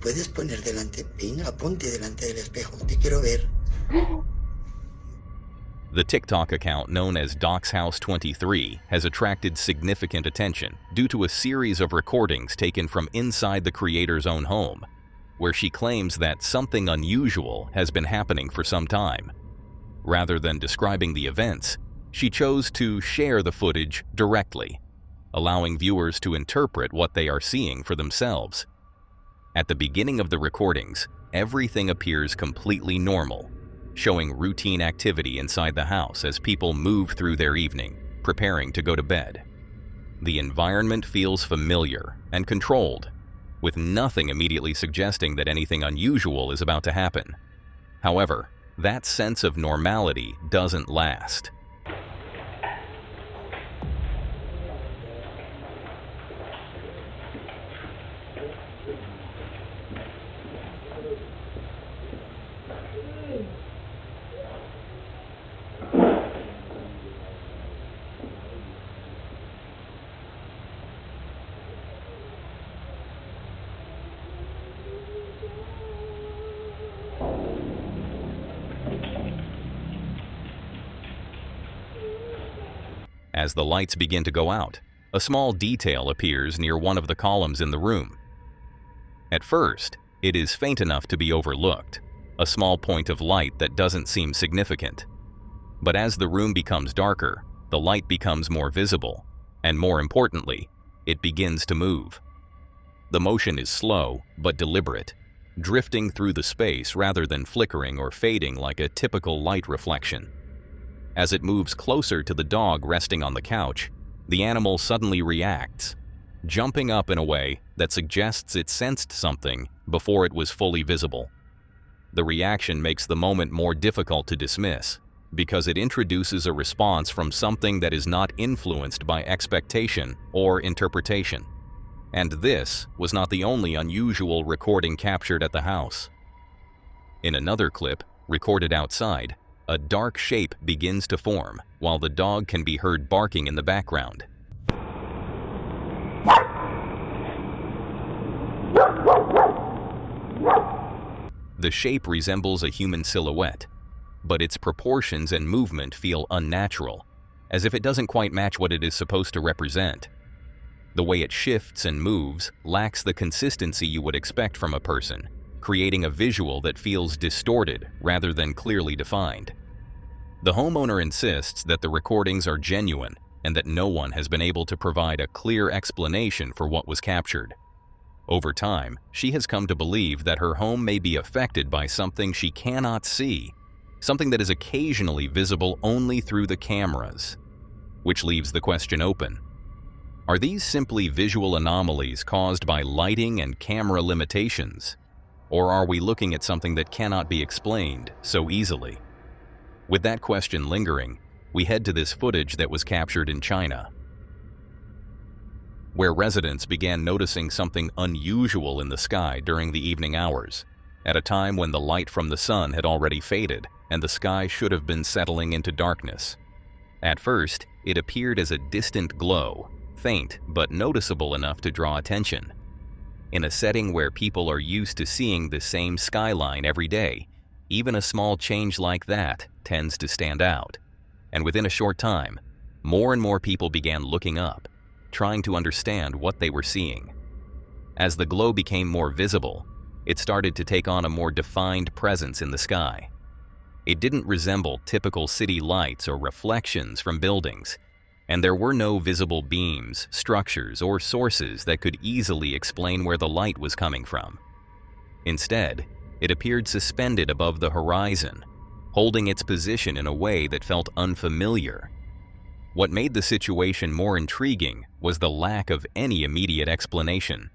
puedes poner delante? Venga, ponte delante del espejo. Te quiero ver. The TikTok account known as DocsHouse23 has attracted significant attention due to a series of recordings taken from inside the creator's own home, where she claims that something unusual has been happening for some time. Rather than describing the events, she chose to share the footage directly, allowing viewers to interpret what they are seeing for themselves. At the beginning of the recordings, everything appears completely normal, showing routine activity inside the house as people move through their evening, preparing to go to bed. The environment feels familiar and controlled, with nothing immediately suggesting that anything unusual is about to happen. However, that sense of normality doesn't last. As the lights begin to go out, a small detail appears near one of the columns in the room. At first, it is faint enough to be overlooked, a small point of light that doesn't seem significant. But as the room becomes darker, the light becomes more visible, and more importantly, it begins to move. The motion is slow but deliberate, drifting through the space rather than flickering or fading like a typical light reflection. As it moves closer to the dog resting on the couch, the animal suddenly reacts, jumping up in a way that suggests it sensed something before it was fully visible. The reaction makes the moment more difficult to dismiss, because it introduces a response from something that is not influenced by expectation or interpretation. And this was not the only unusual recording captured at the house. In another clip, recorded outside, a dark shape begins to form, while the dog can be heard barking in the background. The shape resembles a human silhouette, but its proportions and movement feel unnatural, as if it doesn't quite match what it is supposed to represent. The way it shifts and moves lacks the consistency you would expect from a person, creating a visual that feels distorted rather than clearly defined. The homeowner insists that the recordings are genuine and that no one has been able to provide a clear explanation for what was captured. Over time, she has come to believe that her home may be affected by something she cannot see, something that is occasionally visible only through the cameras, which leaves the question open. Are these simply visual anomalies caused by lighting and camera limitations? Or are we looking at something that cannot be explained so easily? With that question lingering, we head to this footage that was captured in China, where residents began noticing something unusual in the sky during the evening hours, at a time when the light from the sun had already faded and the sky should have been settling into darkness. At first, it appeared as a distant glow, faint but noticeable enough to draw attention. In a setting where people are used to seeing the same skyline every day, even a small change like that tends to stand out. And within a short time, more and more people began looking up, trying to understand what they were seeing. As the glow became more visible, it started to take on a more defined presence in the sky. It didn't resemble typical city lights or reflections from buildings, and there were no visible beams, structures, or sources that could easily explain where the light was coming from. Instead, it appeared suspended above the horizon, holding its position in a way that felt unfamiliar. What made the situation more intriguing was the lack of any immediate explanation.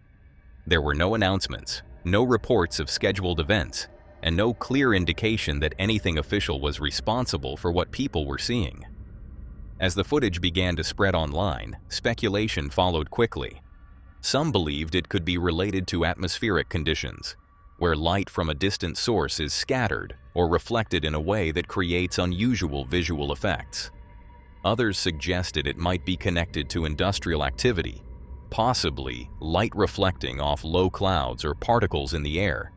There were no announcements, no reports of scheduled events, and no clear indication that anything official was responsible for what people were seeing. As the footage began to spread online, speculation followed quickly. Some believed it could be related to atmospheric conditions, where light from a distant source is scattered or reflected in a way that creates unusual visual effects. Others suggested it might be connected to industrial activity, possibly light reflecting off low clouds or particles in the air,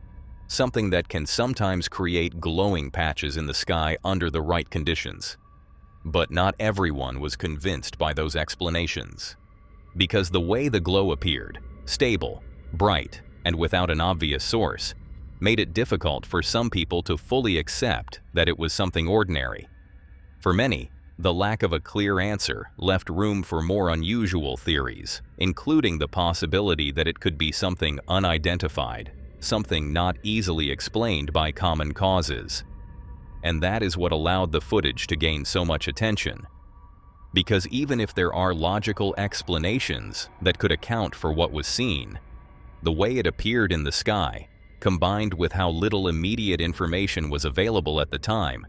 something that can sometimes create glowing patches in the sky under the right conditions. But not everyone was convinced by those explanations, because the way the glow appeared, stable, bright, and without an obvious source, made it difficult for some people to fully accept that it was something ordinary. For many, the lack of a clear answer left room for more unusual theories, including the possibility that it could be something unidentified, something not easily explained by common causes. And that is what allowed the footage to gain so much attention. Because even if there are logical explanations that could account for what was seen, the way it appeared in the sky, combined with how little immediate information was available at the time,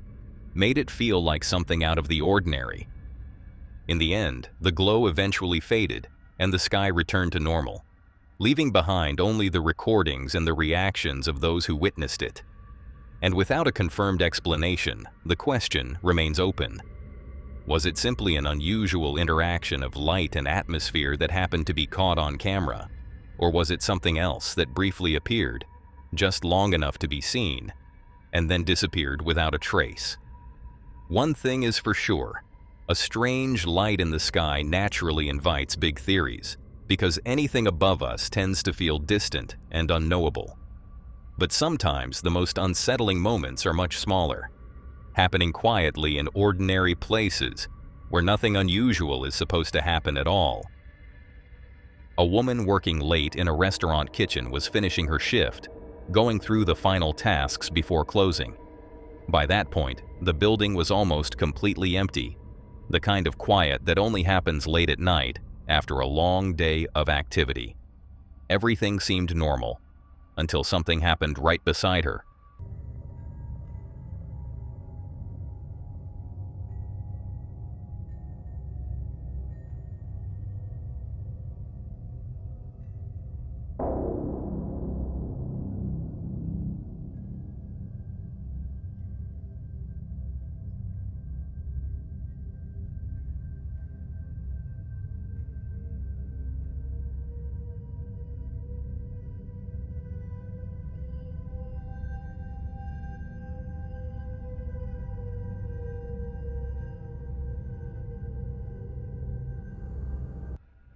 made it feel like something out of the ordinary. In the end, the glow eventually faded and the sky returned to normal, leaving behind only the recordings and the reactions of those who witnessed it. And without a confirmed explanation, the question remains open. Was it simply an unusual interaction of light and atmosphere that happened to be caught on camera? Or was it something else that briefly appeared, just long enough to be seen, and then disappeared without a trace? One thing is for sure, a strange light in the sky naturally invites big theories, because anything above us tends to feel distant and unknowable. But sometimes the most unsettling moments are much smaller, happening quietly in ordinary places where nothing unusual is supposed to happen at all. A woman working late in a restaurant kitchen was finishing her shift, going through the final tasks before closing. By that point, the building was almost completely empty, the kind of quiet that only happens late at night after a long day of activity. Everything seemed normal, until something happened right beside her.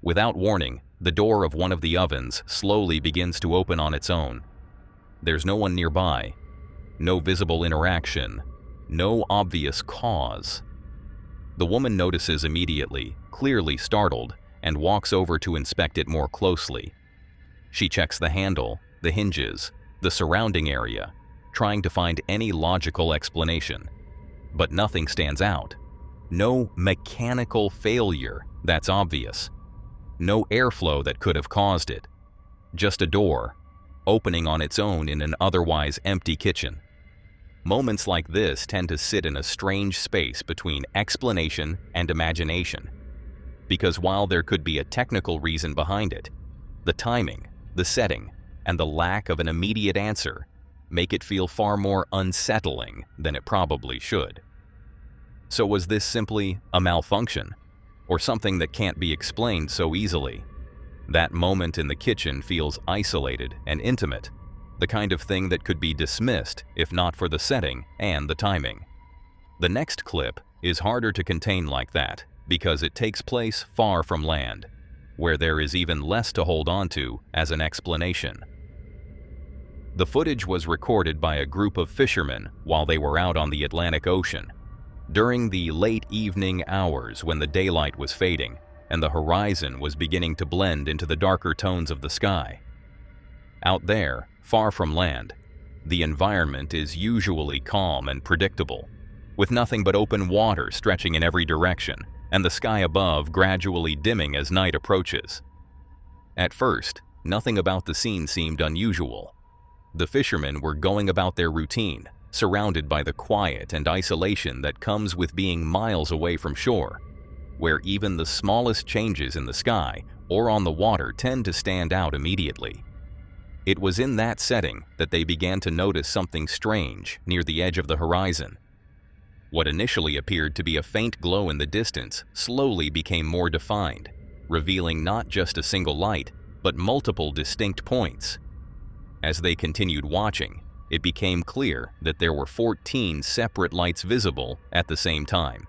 Without warning, the door of one of the ovens slowly begins to open on its own. There's no one nearby, no visible interaction, no obvious cause. The woman notices immediately, clearly startled, and walks over to inspect it more closely. She checks the handle, the hinges, the surrounding area, trying to find any logical explanation. But nothing stands out. No mechanical failure that's obvious. No airflow that could have caused it. Just a door, opening on its own in an otherwise empty kitchen. Moments like this tend to sit in a strange space between explanation and imagination. Because while there could be a technical reason behind it, the timing, the setting, and the lack of an immediate answer make it feel far more unsettling than it probably should. So was this simply a malfunction? Or something that can't be explained so easily? That moment in the kitchen feels isolated and intimate, the kind of thing that could be dismissed if not for the setting and the timing. The next clip is harder to contain like that because it takes place far from land, where there is even less to hold on to as an explanation. The footage was recorded by a group of fishermen while they were out on the Atlantic Ocean, during the late evening hours when the daylight was fading and the horizon was beginning to blend into the darker tones of the sky. Out there, far from land, the environment is usually calm and predictable, with nothing but open water stretching in every direction and the sky above gradually dimming as night approaches. At first, nothing about the scene seemed unusual. The fishermen were going about their routine, surrounded by the quiet and isolation that comes with being miles away from shore, where even the smallest changes in the sky or on the water tend to stand out immediately. It was in that setting that they began to notice something strange near the edge of the horizon. What initially appeared to be a faint glow in the distance slowly became more defined, revealing not just a single light, but multiple distinct points. As they continued watching, it became clear that there were 14 separate lights visible at the same time,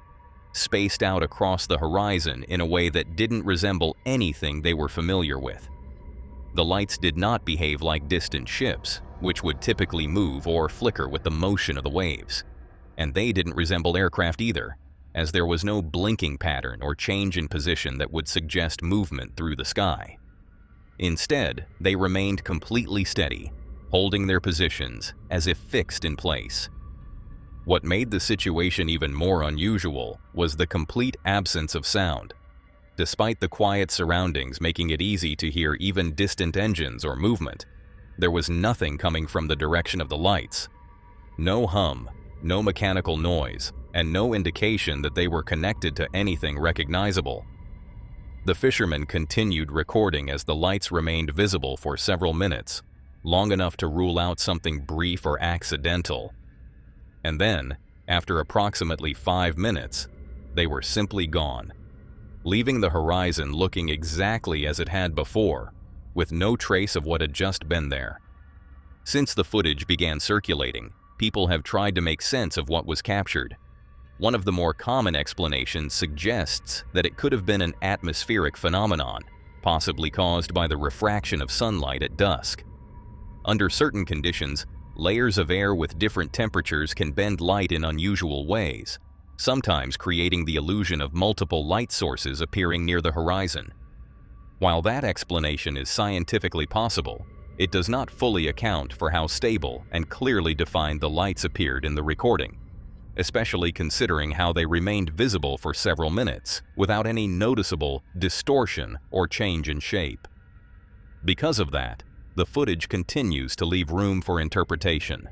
spaced out across the horizon in a way that didn't resemble anything they were familiar with. The lights did not behave like distant ships, which would typically move or flicker with the motion of the waves. And they didn't resemble aircraft either, as there was no blinking pattern or change in position that would suggest movement through the sky. Instead, they remained completely steady, holding their positions as if fixed in place. What made the situation even more unusual was the complete absence of sound. Despite the quiet surroundings making it easy to hear even distant engines or movement, there was nothing coming from the direction of the lights. No hum, no mechanical noise, and no indication that they were connected to anything recognizable. The fishermen continued recording as the lights remained visible for several minutes, long enough to rule out something brief or accidental. And then, after approximately 5 minutes, they were simply gone, leaving the horizon looking exactly as it had before, with no trace of what had just been there. Since the footage began circulating, people have tried to make sense of what was captured. One of the more common explanations suggests that it could have been an atmospheric phenomenon, possibly caused by the refraction of sunlight at dusk. Under certain conditions, layers of air with different temperatures can bend light in unusual ways, sometimes creating the illusion of multiple light sources appearing near the horizon. While that explanation is scientifically possible, it does not fully account for how stable and clearly defined the lights appeared in the recording, especially considering how they remained visible for several minutes without any noticeable distortion or change in shape. Because of that, the footage continues to leave room for interpretation.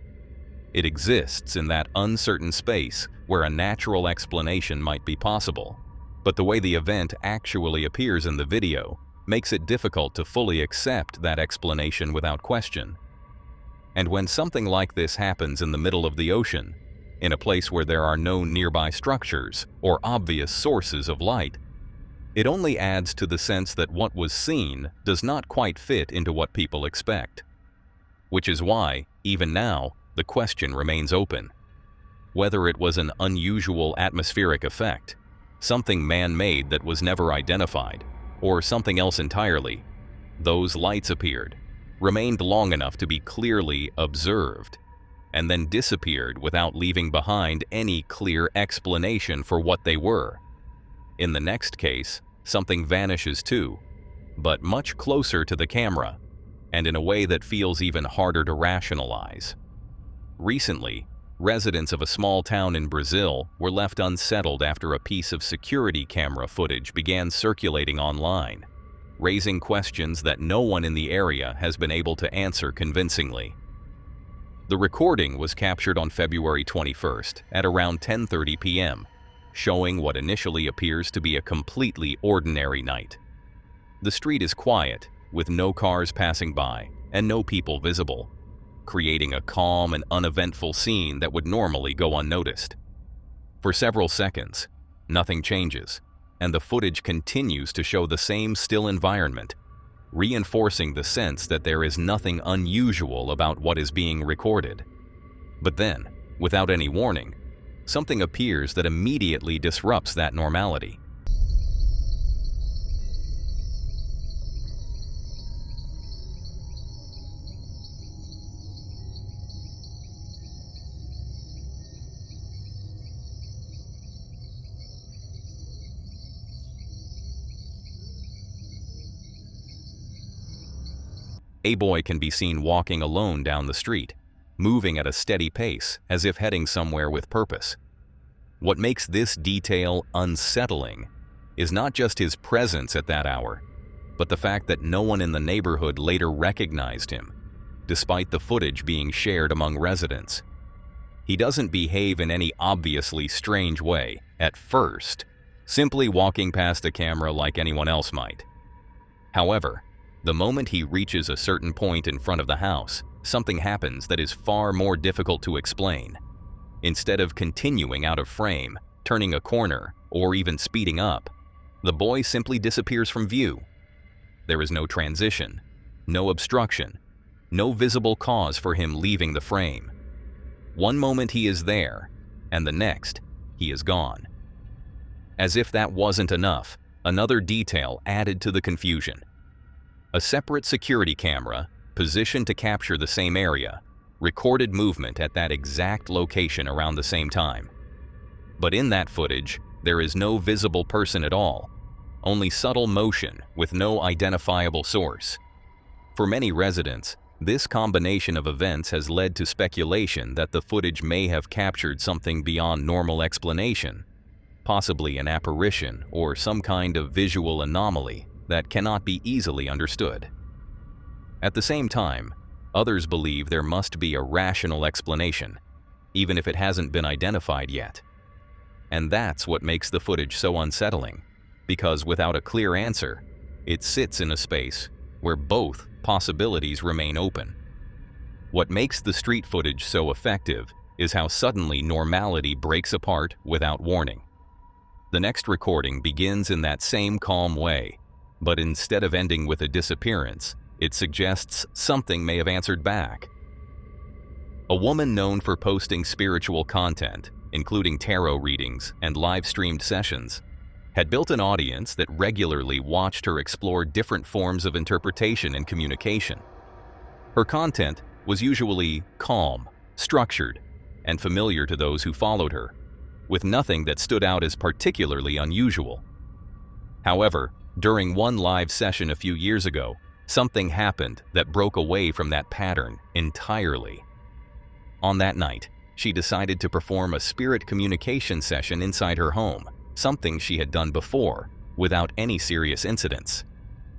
It exists in that uncertain space where a natural explanation might be possible, but the way the event actually appears in the video makes it difficult to fully accept that explanation without question. And when something like this happens in the middle of the ocean, in a place where there are no nearby structures or obvious sources of light, it only adds to the sense that what was seen does not quite fit into what people expect. Which is why, even now, the question remains open. Whether it was an unusual atmospheric effect, something man-made that was never identified, or something else entirely, those lights appeared, remained long enough to be clearly observed, and then disappeared without leaving behind any clear explanation for what they were. In the next case, something vanishes too, but much closer to the camera, and in a way that feels even harder to rationalize. Recently, residents of a small town in Brazil were left unsettled after a piece of security camera footage began circulating online, raising questions that no one in the area has been able to answer convincingly. The recording was captured on February 21st at around 10:30 p.m., showing what initially appears to be a completely ordinary night. The street is quiet, with no cars passing by and no people visible, creating a calm and uneventful scene that would normally go unnoticed. For several seconds, nothing changes, and the footage continues to show the same still environment, reinforcing the sense that there is nothing unusual about what is being recorded. But then, without any warning, something appears that immediately disrupts that normality. A boy can be seen walking alone down the street, moving at a steady pace as if heading somewhere with purpose. What makes this detail unsettling is not just his presence at that hour, but the fact that no one in the neighborhood later recognized him, despite the footage being shared among residents. He doesn't behave in any obviously strange way at first, simply walking past a camera like anyone else might. However, the moment he reaches a certain point in front of the house, something happens that is far more difficult to explain. Instead of continuing out of frame, turning a corner, or even speeding up, The boy simply disappears from view. There is no transition, no obstruction, no visible cause for him leaving the frame. One moment he is there, and the next, he is gone. As if that wasn't enough, another detail added to the confusion. A separate security camera, positioned to capture the same area, recorded movement at that exact location around the same time. But in that footage, there is no visible person at all, only subtle motion with no identifiable source. For many residents, this combination of events has led to speculation that the footage may have captured something beyond normal explanation, possibly an apparition or some kind of visual anomaly that cannot be easily understood. At the same time, others believe there must be a rational explanation, even if it hasn't been identified yet. And that's what makes the footage so unsettling, because without a clear answer, it sits in a space where both possibilities remain open. What makes the street footage so effective is how suddenly normality breaks apart without warning. The next recording begins in that same calm way, but instead of ending with a disappearance, it suggests something may have answered back. A woman known for posting spiritual content, including tarot readings and live-streamed sessions, had built an audience that regularly watched her explore different forms of interpretation and communication. Her content was usually calm, structured, and familiar to those who followed her, with nothing that stood out as particularly unusual. However, during one live session a few years ago, something happened that broke away from that pattern entirely. On that night, she decided to perform a spirit communication session inside her home, something she had done before, without any serious incidents.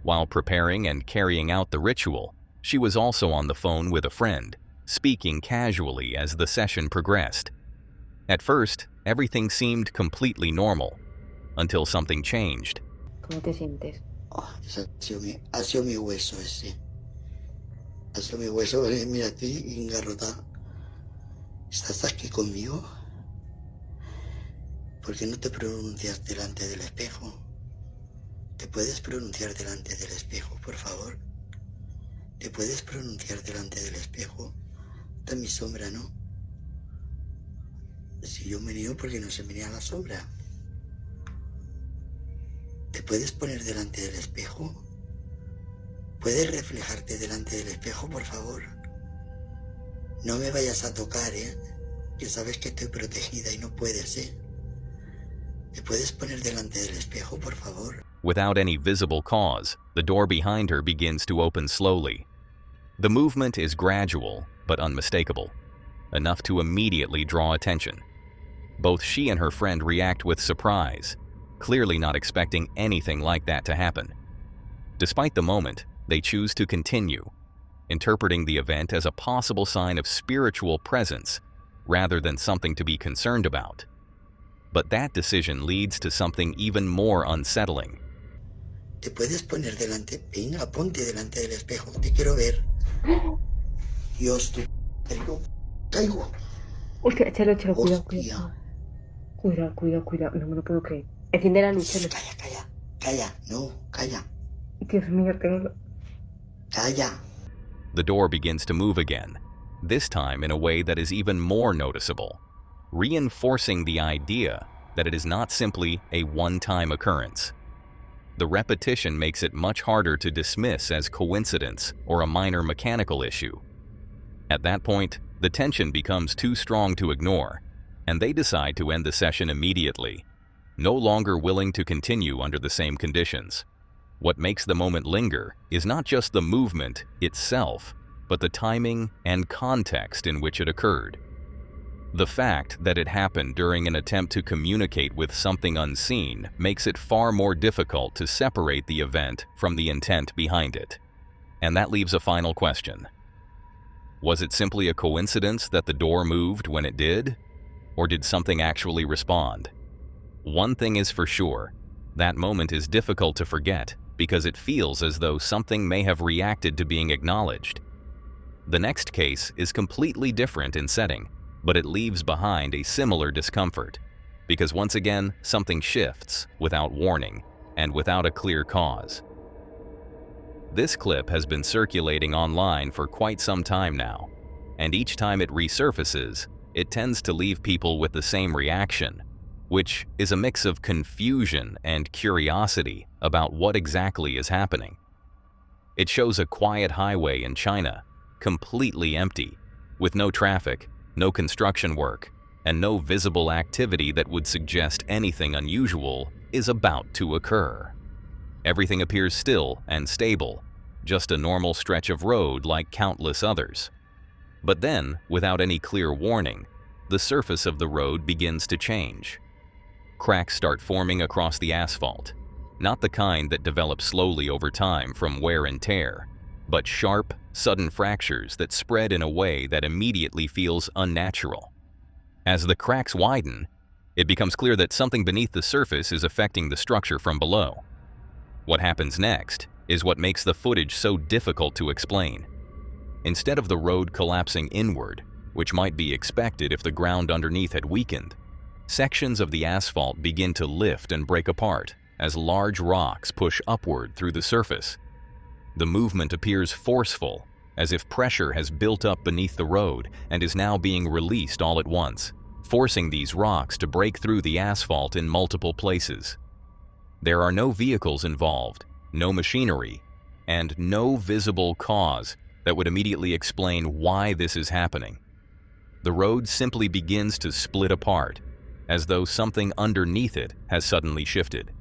While preparing and carrying out the ritual, she was also on the phone with a friend, speaking casually as the session progressed. At first, everything seemed completely normal, until something changed. ¿Cómo te sientes? Oh, ha sido mi hueso ese. Ha sido mi hueso, mira, estoy engarrotado. ¿Estás aquí conmigo? ¿Por qué no te pronuncias delante del espejo? ¿Te puedes pronunciar delante del espejo, por favor? ¿Te puedes pronunciar delante del espejo? Está mi sombra, ¿no? Si yo me niego, porque no se me niega la sombra. ¿Te puedes poner delante del espejo? ¿Puedes reflejarte delante del espejo, por favor? No me vayas a tocar, ¿eh? Que sabes que estoy protegida y no puedes, ¿eh? ¿Te puedes poner delante del espejo, por favor? Without any visible cause, the door behind her begins to open slowly. The movement is gradual, but unmistakable, enough to immediately draw attention. Both she and her friend react with surprise, clearly not expecting anything like that to happen. Despite the moment, they choose to continue, interpreting the event as a possible sign of spiritual presence rather than something to be concerned about. But that decision leads to something even more unsettling. ¿Te puedes poner delante? Venga, ponte delante del espejo, te quiero ver. Dios, tú... Caigo. Hostia, échalo, cuidado, Hostia. Cuidado, no me lo puedo creer. Enciende la luz, Chelo. Calla, no, calla. Dios mío, tengo... Calla. The door begins to move again, this time in a way that is even more noticeable, reinforcing the idea that it is not simply a one-time occurrence. The repetition makes it much harder to dismiss as coincidence or a minor mechanical issue. At that point, the tension becomes too strong to ignore, and they decide to end the session immediately, no longer willing to continue under the same conditions. What makes the moment linger is not just the movement itself, but the timing and context in which it occurred. The fact that it happened during an attempt to communicate with something unseen makes it far more difficult to separate the event from the intent behind it. And that leaves a final question. Was it simply a coincidence that the door moved when it did? Or did something actually respond? One thing is for sure, that moment is difficult to forget because it feels as though something may have reacted to being acknowledged. The next case is completely different in setting, but it leaves behind a similar discomfort, because once again, something shifts without warning, and without a clear cause. This clip has been circulating online for quite some time now, and each time it resurfaces, it tends to leave people with the same reaction, which is a mix of confusion and curiosity about what exactly is happening. It shows a quiet highway in China, completely empty, with no traffic, no construction work, and no visible activity that would suggest anything unusual is about to occur. Everything appears still and stable, just a normal stretch of road like countless others. But then, without any clear warning, the surface of the road begins to change. Cracks start forming across the asphalt, not the kind that develop slowly over time from wear and tear, but sharp, sudden fractures that spread in a way that immediately feels unnatural. As the cracks widen, it becomes clear that something beneath the surface is affecting the structure from below. What happens next is what makes the footage so difficult to explain. Instead of the road collapsing inward, which might be expected if the ground underneath had weakened, sections of the asphalt begin to lift and break apart as large rocks push upward through the surface. The movement appears forceful, as if pressure has built up beneath the road and is now being released all at once, forcing these rocks to break through the asphalt in multiple places. There are no vehicles involved, no machinery, and no visible cause that would immediately explain why this is happening. The road simply begins to split apart, as though something underneath it has suddenly shifted.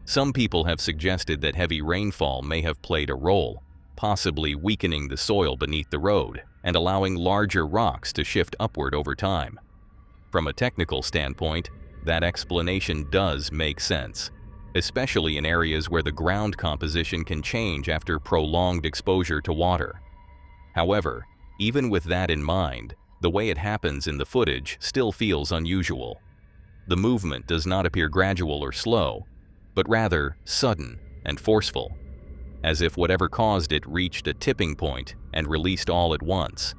Some people have suggested that heavy rainfall may have played a role, possibly weakening the soil beneath the road and allowing larger rocks to shift upward over time. From a technical standpoint, that explanation does make sense, especially in areas where the ground composition can change after prolonged exposure to water. However, even with that in mind, the way it happens in the footage still feels unusual. The movement does not appear gradual or slow, but rather sudden and forceful, as if whatever caused it reached a tipping point and released all at once.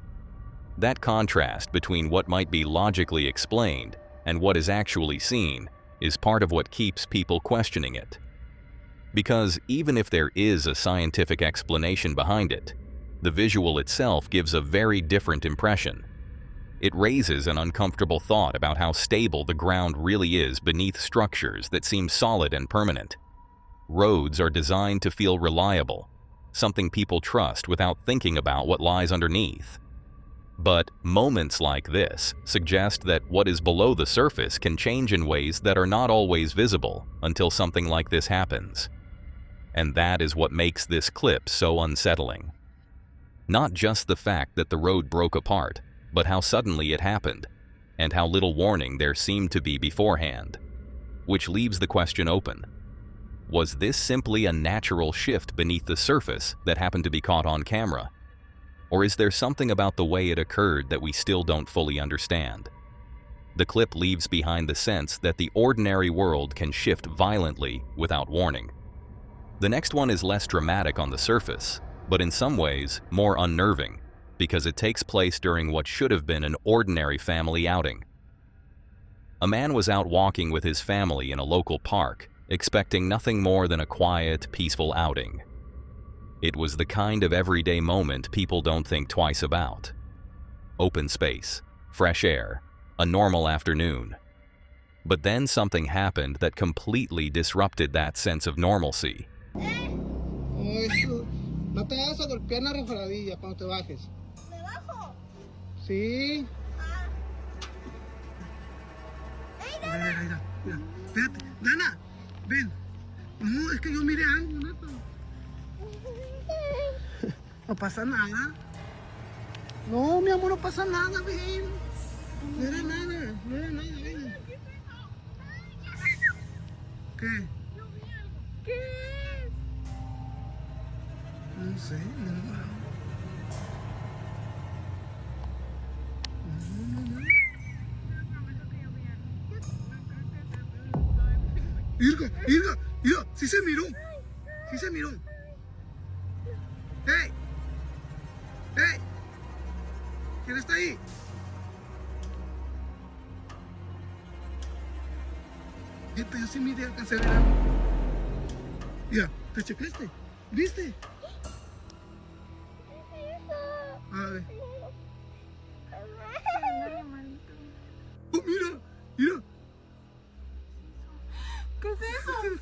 That contrast between what might be logically explained and what is actually seen is part of what keeps people questioning it. Because even if there is a scientific explanation behind it, the visual itself gives a very different impression. It raises an uncomfortable thought about how stable the ground really is beneath structures that seem solid and permanent. Roads are designed to feel reliable, something people trust without thinking about what lies underneath. But moments like this suggest that what is below the surface can change in ways that are not always visible until something like this happens. And that is what makes this clip so unsettling. Not just the fact that the road broke apart, but how suddenly it happened, and how little warning there seemed to be beforehand. Which leaves the question open. Was this simply a natural shift beneath the surface that happened to be caught on camera? Or is there something about the way it occurred that we still don't fully understand? The clip leaves behind the sense that the ordinary world can shift violently without warning. The next one is less dramatic on the surface, but in some ways more unnerving, because it takes place during what should have been an ordinary family outing. A man was out walking with his family in a local park, expecting nothing more than a quiet, peaceful outing. It was the kind of everyday moment people don't think twice about. Open space, fresh air, a normal afternoon. But then something happened that completely disrupted that sense of normalcy. No te vas a golpear en la resbaladilla cuando te bajes. ¿Me bajo? Sí. Ah. ¡Ey, Dana! Mira, espérate. Dana, ven. No, es que yo miré algo, neta. No pasa nada. No, mi amor, no pasa nada, ven. No era nada, ven. ¿Qué? ¿Qué es? No sé, no. Irga, sí se miró. ¡Hey! ¿Quién está ahí? Yo sí miré, alcancé a ver algo. Mira, ¿te checaste? ¿Viste? A ver. Oh, mira, mira. ¿Qué es eso? Ay, no.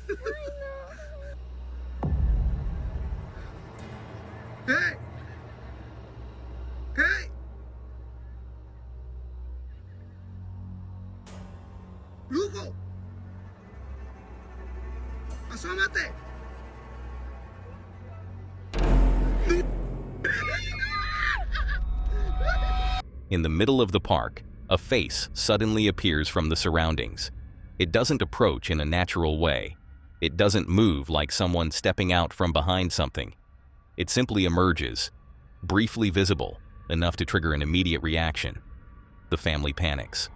¡Hey! ¡Hey! ¡Lujo! ¡Asómate! In the middle of the park, a face suddenly appears from the surroundings. It doesn't approach in a natural way. It doesn't move like someone stepping out from behind something. It simply emerges, briefly visible, enough to trigger an immediate reaction. The family panics.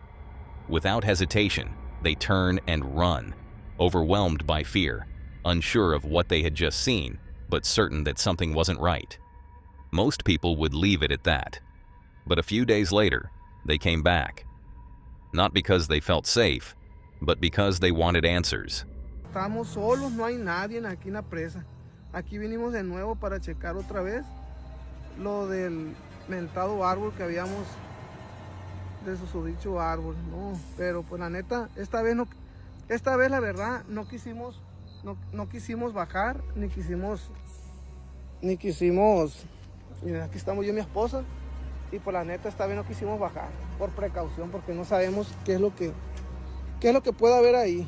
Without hesitation, they turn and run, overwhelmed by fear, unsure of what they had just seen, but certain that something wasn't right. Most people would leave it at that. But a few days later, they came back. Not because they felt safe, but because they wanted answers. Estamos solos, no hay nadie aquí en la presa. Aquí vinimos de nuevo para checar otra vez lo del mentado árbol que habíamos, de susodicho árbol, no, pero pues la neta, esta vez la verdad no quisimos bajar, ni quisimos, miren, aquí estamos yo y mi esposa, y pues la neta esta vez no quisimos bajar, por precaución, porque no sabemos qué es lo que puede haber ahí.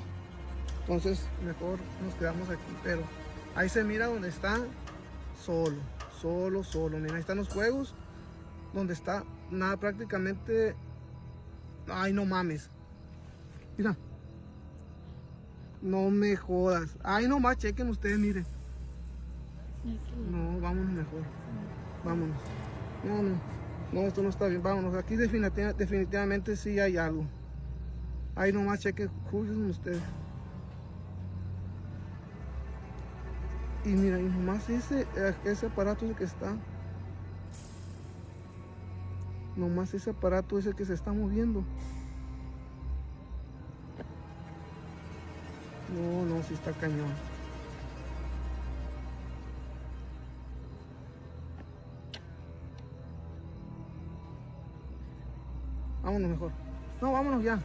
Entonces mejor nos quedamos aquí, pero ahí se mira donde está solo. Mira, ahí están los juegos, donde está nada prácticamente. Ay, no mames. Mira. No me jodas. Ay, nomás chequen ustedes, miren. No, vámonos mejor. Vámonos. No, esto no está bien. Vámonos. Aquí definitivamente sí hay algo. Ay, nomás chequen, juzguen ustedes. Y mira, y nomás ese aparato es el que está. Nomás ese aparato es el que se está moviendo. No, sí está cañón. Vámonos mejor. No, vámonos ya.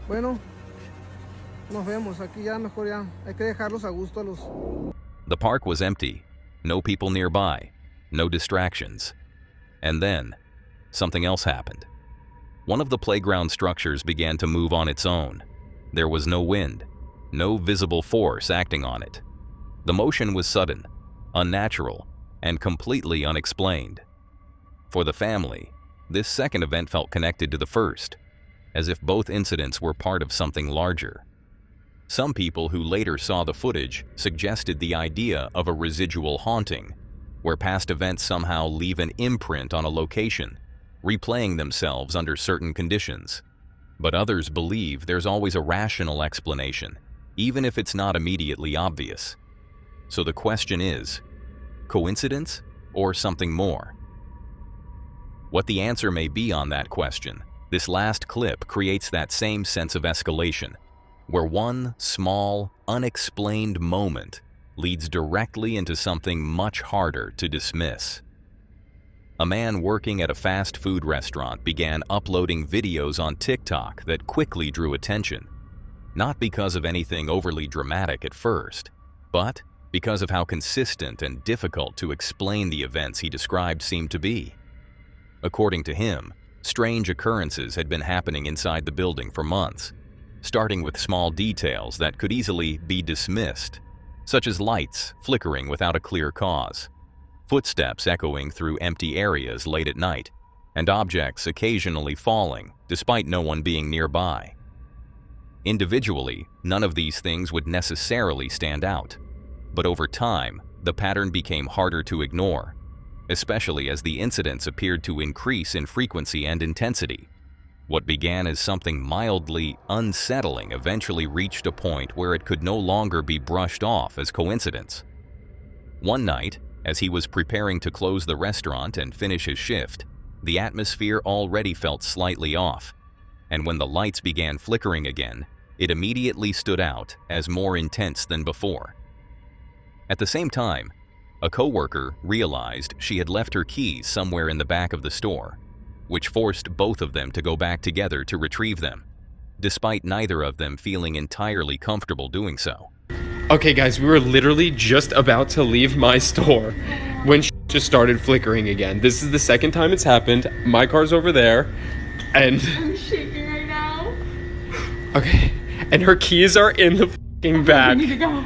Bueno, nos vemos. Aquí ya mejor ya. Hay que dejarlos a gusto a los... The park was empty. No people nearby. No distractions. And then, something else happened. One of the playground structures began to move on its own. There was no wind. No visible force acting on it. The motion was sudden, unnatural, and completely unexplained. For the family, this second event felt connected to the first, as if both incidents were part of something larger. Some people who later saw the footage suggested the idea of a residual haunting, where past events somehow leave an imprint on a location, replaying themselves under certain conditions. But others believe there's always a rational explanation, even if it's not immediately obvious. So the question is, coincidence or something more? What the answer may be on that question, this last clip creates that same sense of escalation, where one small, unexplained moment leads directly into something much harder to dismiss. A man working at a fast food restaurant began uploading videos on TikTok that quickly drew attention, not because of anything overly dramatic at first, but because of how consistent and difficult to explain the events he described seemed to be. According to him, strange occurrences had been happening inside the building for months, starting with small details that could easily be dismissed, such as lights flickering without a clear cause, footsteps echoing through empty areas late at night, and objects occasionally falling despite no one being nearby. Individually, none of these things would necessarily stand out, but over time, the pattern became harder to ignore, especially as the incidents appeared to increase in frequency and intensity. What began as something mildly unsettling eventually reached a point where it could no longer be brushed off as coincidence. One night, as he was preparing to close the restaurant and finish his shift, the atmosphere already felt slightly off, and when the lights began flickering again, it immediately stood out as more intense than before. At the same time, a coworker realized she had left her keys somewhere in the back of the store, which forced both of them to go back together to retrieve them, despite neither of them feeling entirely comfortable doing so. Okay guys, we were literally just about to leave my store when just started flickering again. This is the second time it's happened. My car's over there, and I'm shaking right now. okay, and her keys are in the fucking back. We need to go.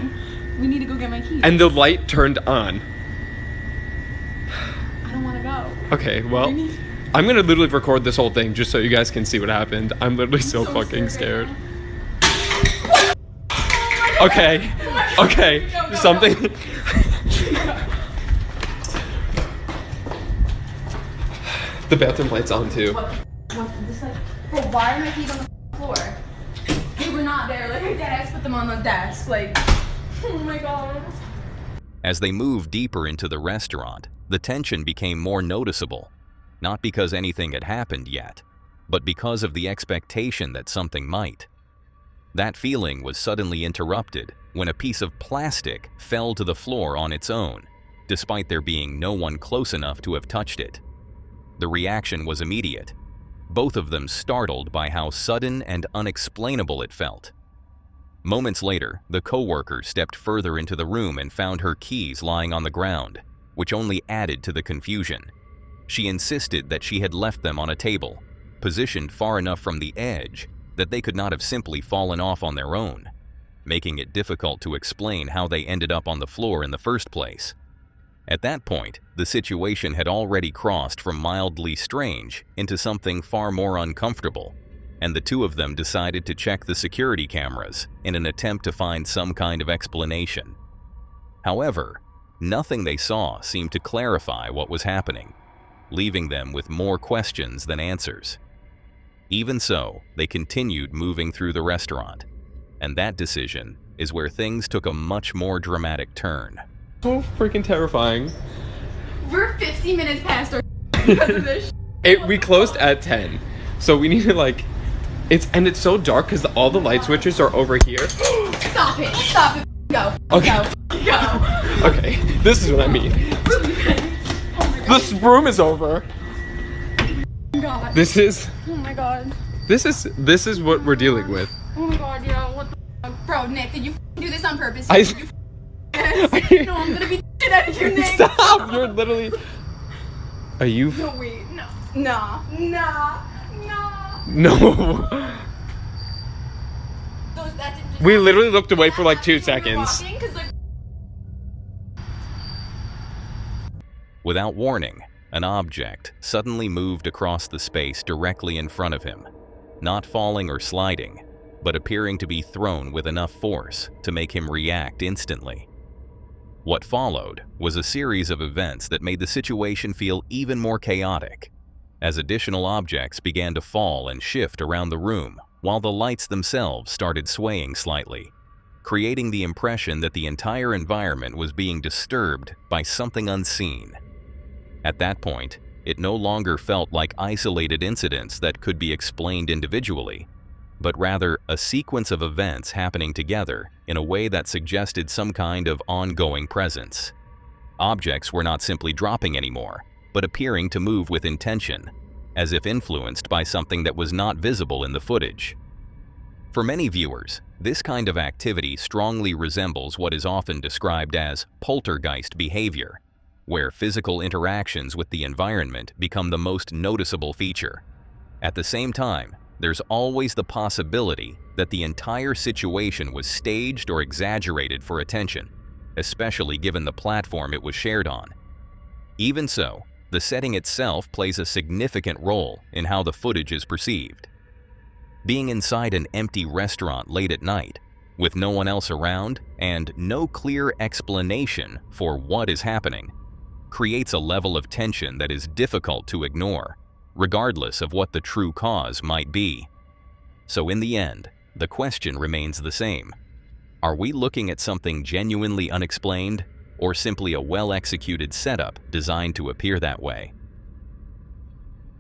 We need to go get my keys. And the light turned on. I don't want to go. Okay, well, I'm gonna literally record this whole thing just so you guys can see what happened. I'm literally so fucking scared. Okay, okay, something. The bathroom light's on too. What's this like? Bro, why are my keys on the floor? They were not there. Like I deadass put them on the desk. Like, oh my god. As they moved deeper into the restaurant, the tension became more noticeable, not because anything had happened yet, but because of the expectation that something might. That feeling was suddenly interrupted when a piece of plastic fell to the floor on its own, despite there being no one close enough to have touched it. The reaction was immediate, both of them startled by how sudden and unexplainable it felt. Moments later, the coworker stepped further into the room and found her keys lying on the ground, which only added to the confusion. She insisted that she had left them on a table, positioned far enough from the edge that they could not have simply fallen off on their own, making it difficult to explain how they ended up on the floor in the first place. At that point, the situation had already crossed from mildly strange into something far more uncomfortable, and the two of them decided to check the security cameras in an attempt to find some kind of explanation. However, nothing they saw seemed to clarify what was happening, leaving them with more questions than answers. Even so, they continued moving through the restaurant, and that decision is where things took a much more dramatic turn. So freaking terrifying. We're 50 minutes past our because of this. We closed at 10, so we need to like, it's so dark because all the light switches are over here. Stop it! Stop it! Go! Okay. Go! Okay, this is what I mean. This room is over. God. This is Oh my god. this is what we're dealing with. Oh my god, yo, what the fuck? Bro, Nick, did you do this on purpose? I- Did you yes. No, I'm gonna beat the shit out of you, Nick. Stop! You're literally. Are you? No, wait, no. Nah. No. That didn't just We happen. literally looked away for like That 2 happened when we were seconds. walking, 'cause, like, Without warning, an object suddenly moved across the space directly in front of him, not falling or sliding, but appearing to be thrown with enough force to make him react instantly. What followed was a series of events that made the situation feel even more chaotic, as additional objects began to fall and shift around the room while the lights themselves started swaying slightly, creating the impression that the entire environment was being disturbed by something unseen. At that point, it no longer felt like isolated incidents that could be explained individually, but rather a sequence of events happening together in a way that suggested some kind of ongoing presence. Objects were not simply dropping anymore, but appearing to move with intention, as if influenced by something that was not visible in the footage. For many viewers, this kind of activity strongly resembles what is often described as poltergeist behavior, where physical interactions with the environment become the most noticeable feature. At the same time, there's always the possibility that the entire situation was staged or exaggerated for attention, especially given the platform it was shared on. Even so, the setting itself plays a significant role in how the footage is perceived. Being inside an empty restaurant late at night, with no one else around and no clear explanation for what is happening, creates a level of tension that is difficult to ignore, regardless of what the true cause might be. So in the end, the question remains the same. Are we looking at something genuinely unexplained, or simply a well-executed setup designed to appear that way?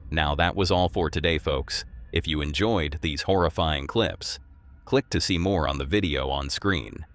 Now that was all for today, folks. If you enjoyed these horrifying clips, click to see more on the video on screen.